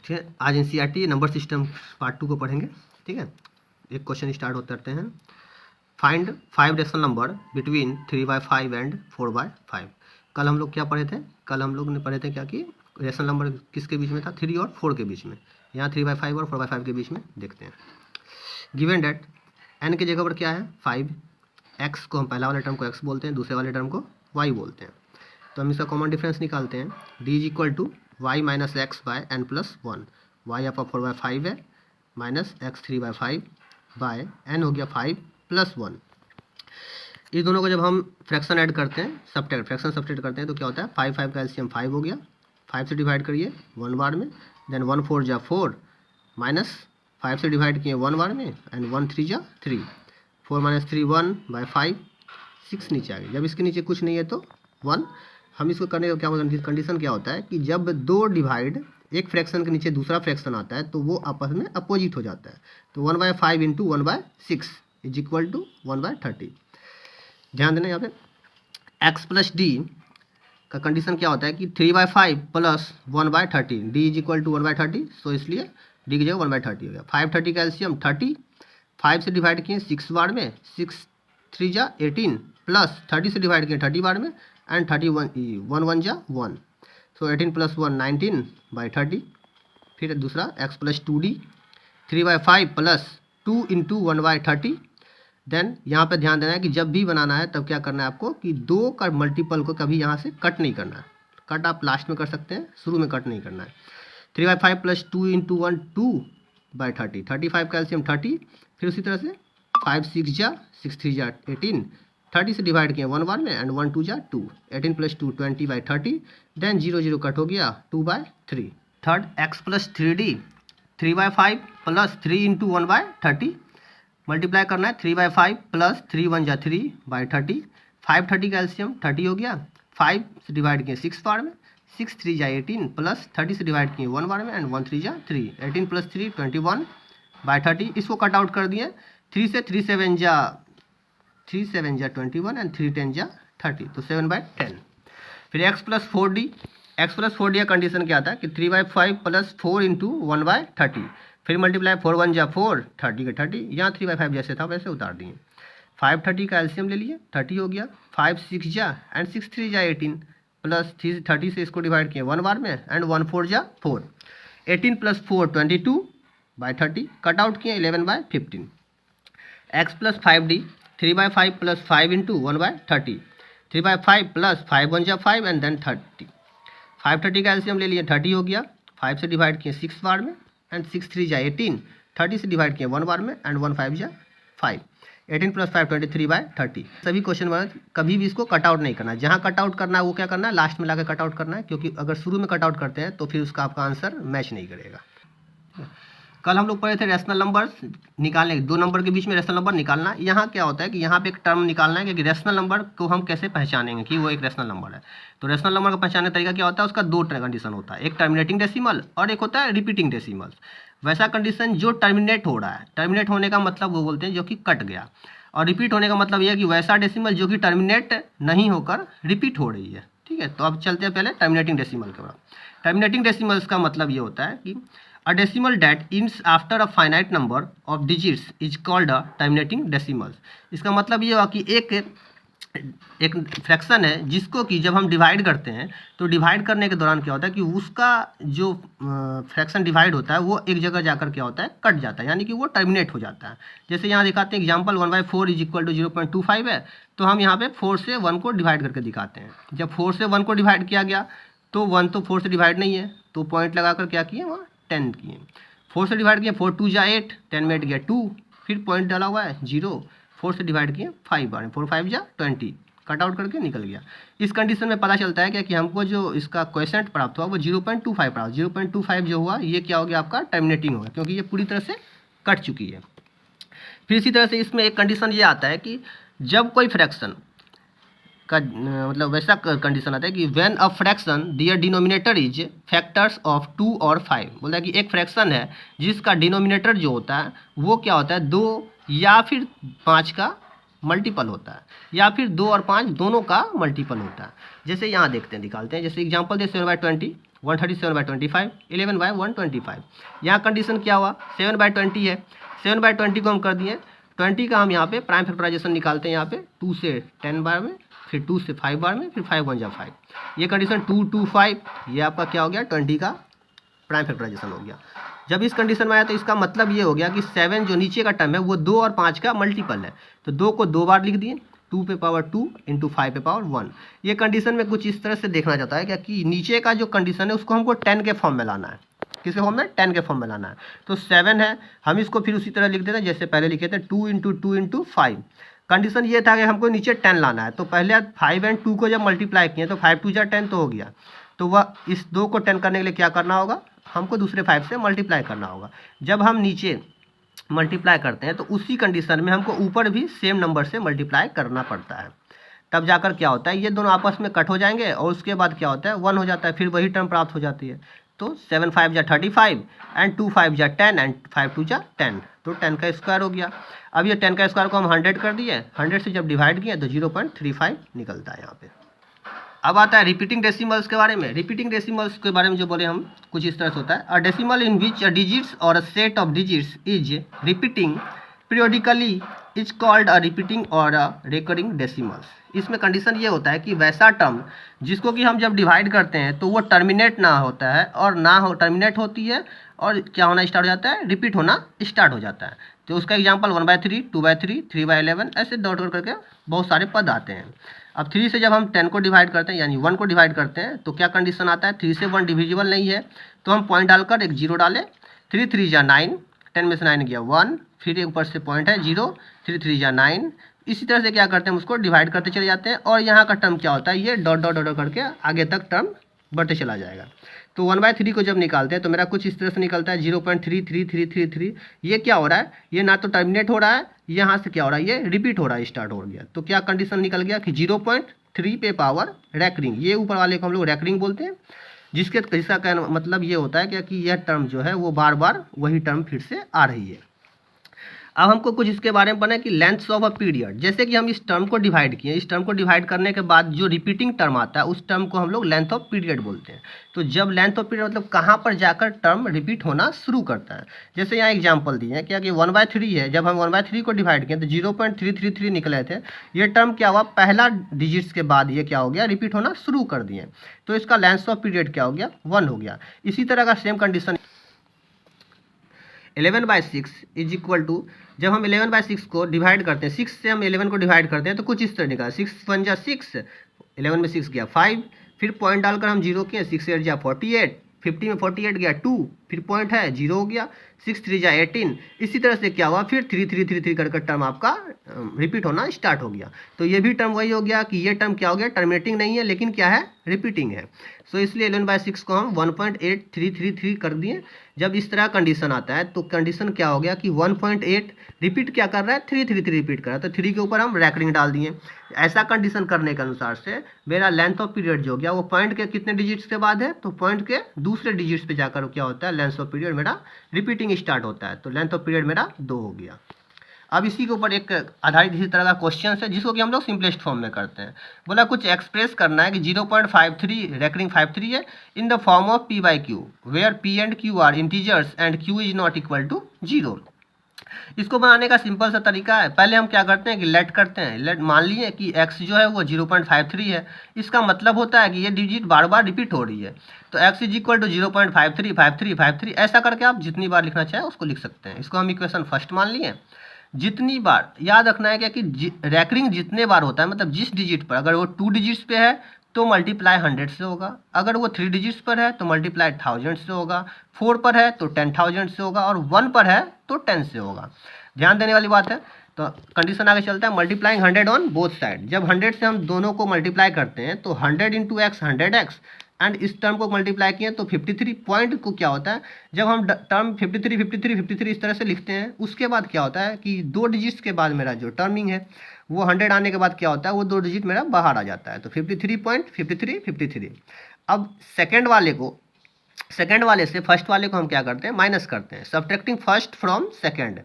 ठीक है, आज एनसीईआरटी नंबर सिस्टम पार्ट 2 को पढ़ेंगे। ठीक है, एक क्वेश्चन स्टार्ट होते करते हैं। Find 5 rational number between 3/5 and 4/5। कल हम लोग क्या पढ़े थे? कल हम लोग ने पढ़े थे क्या कि रेशनल नंबर किसके बीच में था? 3 और 4 के बीच में। यहाँ 3/5 और 4/5 के बीच में देखते हैं। गिवन डेट एन की जगह पर क्या है? 5। एक्स को हम पहला वाले टर्म को एक्स बोलते हैं, दूसरे वाले टर्म को वाई बोलते हैं। तो हम इसका कॉमन डिफरेंस निकालते हैं। D is equal to Y minus X by N plus 1। Y आपका 4/5 है, माइनस एक्स 3/5 बाय एन हो गया 5 प्लस 1। इस दोनों को जब हम फ्रैक्शन ऐड करते हैं, फ्रैक्शन सब्ट्रैक्ट करते हैं, तो क्या होता है? 5 का एलसीएम 5 हो गया। 5 से डिवाइड करिए 1 बार में, देन 1 4 जा 4, माइनस 5 से डिवाइड किए 1 बार में, एंड 1 3 जा 3। 4 माइनस 3 1/5, 6 नीचे आ गया। जब इसके नीचे कुछ नहीं है तो 1। हम इसको करने का क्या कंडीशन क्या होता है कि जब दो डिवाइड एक फ्रैक्शन के नीचे दूसरा फ्रैक्शन आता है तो वो आपस में अपोजिट हो जाता है। तो 1/5 इंटू 1/6 इज इक्वल टू 1/30। ध्यान देना यहाँ पे x प्लस डी का कंडीशन क्या होता है कि 3/5 plus 1/30, D is equal to 1/30। So इसलिए डी की जगह 1/30 हो गया। 5 30 का एलसीएम 30, 5 से डिवाइड किए 6 बार में, 6 3 जा 18, प्लस 30 से डिवाइड किए 30 बार में, एंड 31 1 जा 1। So 18 plus 1 19/30। फिर दूसरा x plus 2d 3/5 plus 2 into 1/30। Then यहाँ पे ध्यान देना है कि जब भी बनाना है तब क्या करना है आपको कि 2 का मल्टीपल को कभी यहाँ से कट नहीं करना है। कट आप लास्ट में कर सकते हैं, शुरू में कट नहीं करना है। 3/5 प्लस 2 इंटू 1 2/30, 35 का एलसीएम 30। फिर उसी तरह से 5 6 जा 6 3 जा 18, 30 से डिवाइड किया 1 बार में, एंड 1 2 जा 2, 18 प्लस 2 20/30। देन 0 0 कट हो गया 2/3। Third x plus 3d 3/5 plus 3 into 1/30 multiply करना है। 3/5 प्लस 3 1 जा 3/30। 5 30 का एलसीएम 30 हो गया। 5 से डिवाइड किए 6 बार में, 6 3 जा 18, प्लस 30 से डिवाइड किए 1 बार में, एंड 1 3 जा 3, 18 प्लस 3 21/30। इसको कट आउट कर दिए। 3 से 3 7 जा 21, एंड 3 10 जा 30, तो 7/10। फिर x प्लस 4d का कंडीशन क्या था कि 3/5 प्लस 4 इंटू 1/30। फिर मल्टीप्लाई 4 1 जा 4, 30 का 30, यहाँ 3/5 जैसे था वैसे उतार दिए। 5 30 का एलसीएम ले लिए, 30 हो गया। 5 6 जा एंड 6 3 जा 18, प्लस 30 से इसको डिवाइड किए 1 बार में, एंड 1 4 जा 4, 18 प्लस 4 22/30। कट आउट किए 11/15। x plus 5d 3/5 plus 5 into 1/30। 3/5 plus 5 1 जा 5, एंड देन 30। 5 30 का एलसीएम ले लिए, 30 हो गया। 5 से डिवाइड किए 6 बार में, एंड 6 3 जा 18, 30 से डिवाइड किए 1 बार में, एंड 1 5 जा 5, 18 प्लस 5 23/30। सभी क्वेश्चन में कभी भी इसको कट आउट नहीं करना है। जहाँ कट आउट करना है वो क्या करना है? लास्ट में लाकर कट आउट करना है, क्योंकि अगर शुरू में कट आउट करते हैं तो फिर उसका आपका आंसर मैच नहीं करेगा। कल हम लोग पढ़े थे रेशनल नंबर निकालने, 2 नंबर के बीच में रेशनल नंबर निकालना। यहाँ क्या होता है कि यहाँ पे एक टर्म निकालना है कि रेशनल नंबर को हम कैसे पहचानेंगे कि वो एक रेशनल नंबर है। तो रेशनल नंबर का पहचानने का तरीका क्या होता है? उसका 2 कंडीशन होता है, एक टर्मिनेटिंग डेसिमल और एक होता है रिपीटिंग डेसिमल। वैसा कंडीशन जो टर्मिनेट हो रहा है, टर्मिनेट होने का मतलब वो बोलते हैं जो कि कट गया, और रिपीट होने का मतलब यह है कि वैसा डेसिमल जो कि टर्मिनेट नहीं होकर रिपीट हो रही है। ठीक है, तो अब चलते हैं पहले टर्मिनेटिंग डेसिमल के बाद। टर्मिनेटिंग डेसिमल्स का मतलब ये होता है कि a decimal that ends after a finite number of digits is called a terminating decimal। इसका मतलब ये हुआ कि एक फ्रैक्शन है जिसको कि जब हम डिवाइड करते हैं तो डिवाइड करने के दौरान क्या होता है कि उसका जो फ्रैक्शन डिवाइड होता है वो एक जगह जाकर क्या होता है? कट जाता है, यानी कि वो टर्मिनेट हो जाता है। जैसे यहाँ दिखाते हैं एग्जाम्पल 1/4 इज इक्वल टू 0.25 है, तो हम यहाँ पे 4 से 1 को डिवाइड करके दिखाते हैं। जब 4 से 1 को डिवाइड किया गया तो 1 तो 4 से डिवाइड नहीं है, तो पॉइंट लगाकर क्या किए? वहाँ 10 किए। 4 से डिवाइड किए 4 2 जा 8, 10 में 8 गया 2, फिर पॉइंट डाला हुआ है 0। 4 से डिवाइड किए 5 बार, 4 5 जा 20, कट आउट करके निकल गया। इस कंडीशन में पता चलता है क्या कि हमको जो इसका क्वोशिएंट प्राप्त हुआ वो 0.25 प्राप्त। 0.25 जो हुआ ये क्या हो गया? आपका टर्मिनेटिंग होगा, क्योंकि ये पूरी तरह से कट चुकी है। फिर इसी तरह से इसमें एक कंडीशन ये आता है कि जब कोई फ्रैक्शन का मतलब वैसा कंडीशन आता है कि when a fraction their denominator is factors of 2 और 5। बोलता है कि एक फ्रैक्शन है जिसका डिनोमिनेटर जो होता है वो क्या होता है? 2 या फिर 5 का मल्टीपल होता है, या फिर 2 और 5 दोनों का मल्टीपल होता है। जैसे यहाँ देखते हैं, निकालते हैं, जैसे एग्जांपल दे 7/20, 137/25, 11/125। यहाँ कंडीशन क्या हुआ, 7/20 है, 7/20 को हम कर दिए 20 का हम यहाँ पे प्राइम फैक्टराइजेशन निकालते हैं, यहाँ पे 2 से 10 बार में, फिर 2 से 5 बार में, फिर 5 1 जा 5, ये कंडीशन 2 2 5, ये आपका क्या हो गया 20 का प्राइम फैक्टराइजेशन हो गया। जब इस कंडीशन में आया तो इसका मतलब ये हो गया कि 7 जो नीचे का टर्म है वो 2 और 5 का मल्टीपल है, तो 2 को 2 बार लिख दिए, 2 पे पावर 2 इंटू 5 पे पावर 1। ये कंडीशन में कुछ इस तरह से देखना चाहता है क्या कि नीचे का जो कंडीशन है उसको हमको 10 के फॉर्म में लाना है, किसके फॉर्म में, 10 के फॉर्म में लाना है। तो 7 है, हम इसको फिर उसी तरह लिख देते हैं जैसे पहले लिखे थे, 2 इंटू 2 इंटू 5। कंडीशन ये था कि हमको नीचे 10 लाना है, तो पहले 5 एंड 2 को जब मल्टीप्लाई किए तो 5 2 जा 10 तो हो गया, तो वह इस 2 को 10 करने के लिए क्या करना होगा, हमको दूसरे 5 से मल्टीप्लाई करना होगा। जब हम नीचे मल्टीप्लाई करते हैं तो उसी कंडीशन में हमको ऊपर भी सेम नंबर से मल्टीप्लाई करना पड़ता है, तब जाकर क्या होता है, ये दोनों आपस में कट हो जाएंगे और उसके बाद क्या होता है 1 हो जाता है, फिर वही टर्म प्राप्त हो जाती है। तो 7 5 जा 35 एंड 2 5 जा 10 एंड 5 2 जा 10, तो 10 का स्क्वायर हो गया। अब ये 10 का स्क्वायर को हम 100 कर दिए, 100 से जब डिवाइड किए तो 0.35 निकलता है यहाँ पे। अब आता है रिपीटिंग डेसिमल्स के बारे में। रिपीटिंग डेसिमल्स के बारे में जो बोले हम, कुछ इस तरह से होता है, a decimal in which a digits और a set of digits is repeating periodically is called a repeating और अ रिकरिंग डेसिमल्स। इसमें कंडीशन ये होता है कि वैसा टर्म जिसको कि हम जब डिवाइड करते हैं तो वो टर्मिनेट ना होता है और ना हो टर्मिनेट होती है, और क्या होना स्टार्ट हो जाता है, रिपीट होना स्टार्ट हो जाता है। तो उसका एग्जांपल 1/3, 2/3, 3/11 ऐसे डॉट डॉट करके बहुत सारे पद आते हैं। अब 3 से जब हम 10 को डिवाइड करते हैं यानी 1 को डिवाइड करते हैं तो क्या कंडीशन आता है, 3 से 1 डिविजिबल नहीं है, तो हम पॉइंट डालकर एक 0 डालें, 3 3 जा 9, 10 में से 9 गया 1, फिर एक ऊपर से पॉइंट है 0, 3 3 जा 9। इसी तरह से क्या करते हैं, उसको डिवाइड करते चले जाते हैं, और यहाँ का टर्म क्या होता है, ये डॉट डॉट डॉट करके आगे तक टर्म बढ़ते चला जाएगा। तो 1/3 को जब निकालते हैं तो मेरा कुछ इस तरह से निकलता है 0.33333। ये क्या हो रहा है, ये ना तो टर्मिनेट हो रहा है, यहाँ से क्या हो रहा है, ये रिपीट हो रहा है, स्टार्ट हो गया। तो क्या कंडीशन निकल गया कि 0.3 पे पावर रैकरिंग, ये ऊपर वाले को हम लोग रैकरिंग बोलते हैं, जिसका का मतलब ये होता है क्या कि यह टर्म जो है वो बार बार वही टर्म फिर से आ रही है। अब हमको कुछ इसके बारे में पढ़ना है कि लेंथ्स ऑफ अ पीरियड। जैसे कि हम इस टर्म को डिवाइड किए, इस टर्म को डिवाइड करने के बाद जो रिपीटिंग टर्म आता है उस टर्म को हम लोग लेंथ ऑफ पीरियड बोलते हैं। तो जब लेंथ ऑफ पीरियड मतलब कहाँ पर जाकर टर्म रिपीट होना शुरू करता है। जैसे यहाँ एग्जांपल दिए हैं क्या कि 1/3 है, जब हम 1/3 को डिवाइड किए तो 0.333 निकले थे, ये टर्म क्या हुआ, पहला डिजिट्स के बाद ये क्या हो गया, रिपीट होना शुरू कर दिए, तो इसका लेंथ ऑफ पीरियड क्या हो गया, 1 हो गया। इसी तरह का same condition 11/6 is equal to, जब हम 11/6 को डिवाइड करते हैं, 6 से हम 11 को डिवाइड करते हैं तो कुछ इस तरह निकला, 6 1 जा 6, 11 में 6 गया 5, फिर पॉइंट डालकर हम 0 किए, 6 8 जा 48, 50 में 48 गया 2, फिर पॉइंट है 0 हो गया, 6 3 जा 18। इसी तरह से क्या हुआ, फिर 3 3 3 3 करके टर्म आपका रिपीट होना स्टार्ट हो गया। तो ये भी टर्म वही हो गया कि ये टर्म क्या हो गया, टर्मिनेटिंग नहीं है लेकिन क्या है, रिपीटिंग है। सो इसलिए 11/6 को हम 1.8333 कर दिए। जब इस तरह कंडीशन आता है तो कंडीशन क्या हो गया कि 1.8 रिपीट क्या कर रहा है, 333 रिपीट कर रहा है, तो 3 के ऊपर हम रैकरिंग डाल दिए। ऐसा कंडीशन करने के अनुसार से मेरा लेंथ ऑफ पीरियड जो हो गया वो पॉइंट के कितने डिजिट्स के बाद है, तो पॉइंट के दूसरे डिजिट्स पे जाकर क्या होता है, लेंथ ऑफ पीरियड मेरा रिपीटिंग स्टार्ट होता है। तो लेंथ ऑफ पीरियड मेरा 2 हो गया। अब इसी के ऊपर एक आधारित इसी तरह का क्वेश्चन है जिसको कि हम लोग सिंपलेस्ट फॉर्म में करते हैं। बोला कुछ एक्सप्रेस करना है कि 0.53 रैकरिंग 53 है in the form of p/q where p and q are integers and q is not equal to 0। इसको बनाने का सिंपल सा तरीका है, पहले हम क्या करते हैं कि लेट करते हैं। लेट मान लिए कि x जो है वो 0.53 है, इसका मतलब होता है कि ये डिजिट बार बार रिपीट हो रही है, तो x इज इक्वल टू 0.53 53 53 ऐसा करके आप जितनी बार लिखना चाहें उसको लिख सकते हैं। इसको हम इक्वेशन फर्स्ट मान लिए। जितनी बार याद रखना है क्या कि रैकरिंग जितने बार होता है, मतलब जिस डिजिट पर अगर वो 2 डिजिट्स पे है तो मल्टीप्लाई 100 से होगा, अगर वो 3 डिजिट्स पर है तो मल्टीप्लाई 1000 से होगा, 4 पर है तो 10,000 से होगा, और 1 पर है तो 10 से होगा। ध्यान देने वाली बात है। तो कंडीशन आगे चलता है, मल्टीप्लाइंग 100 ऑन बोथ साइड। जब 100 से हम दोनों को मल्टीप्लाई करते हैं तो 100 इंटू एक्स 100x, एंड इस टर्म को मल्टीप्लाई किए तो 53 पॉइंट को क्या होता है, जब हम टर्म 53 53 53 इस तरह से लिखते हैं उसके बाद क्या होता है कि 2 डिजिट्स के बाद मेरा जो टर्मिंग है वो 100 आने के बाद क्या होता है, वो 2 डिजिट मेरा बाहर आ जाता है, तो 53.53 53। अब सेकेंड वाले से फर्स्ट वाले को हम क्या करते हैं, माइनस करते हैं, subtracting first from second.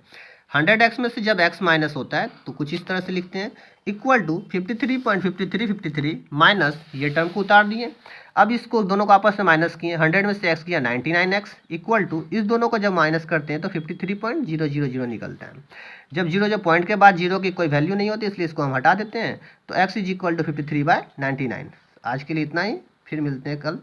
100x में से जब x माइनस होता है तो कुछ इस तरह से लिखते हैं, इक्वल टू 53.5353 माइनस ये टर्म को उतार दिए। अब इसको दोनों को आपस में माइनस किए, 100 में से x किया 99x, इक्वल टू इस दोनों को जब माइनस करते हैं तो 53.000 निकलता है। जब जो पॉइंट के बाद जीरो की कोई वैल्यू नहीं होती इसलिए इसको हम हटा देते हैं, तो x इज इक्वल टू 53/99। आज के लिए इतना ही, फिर मिलते हैं कल।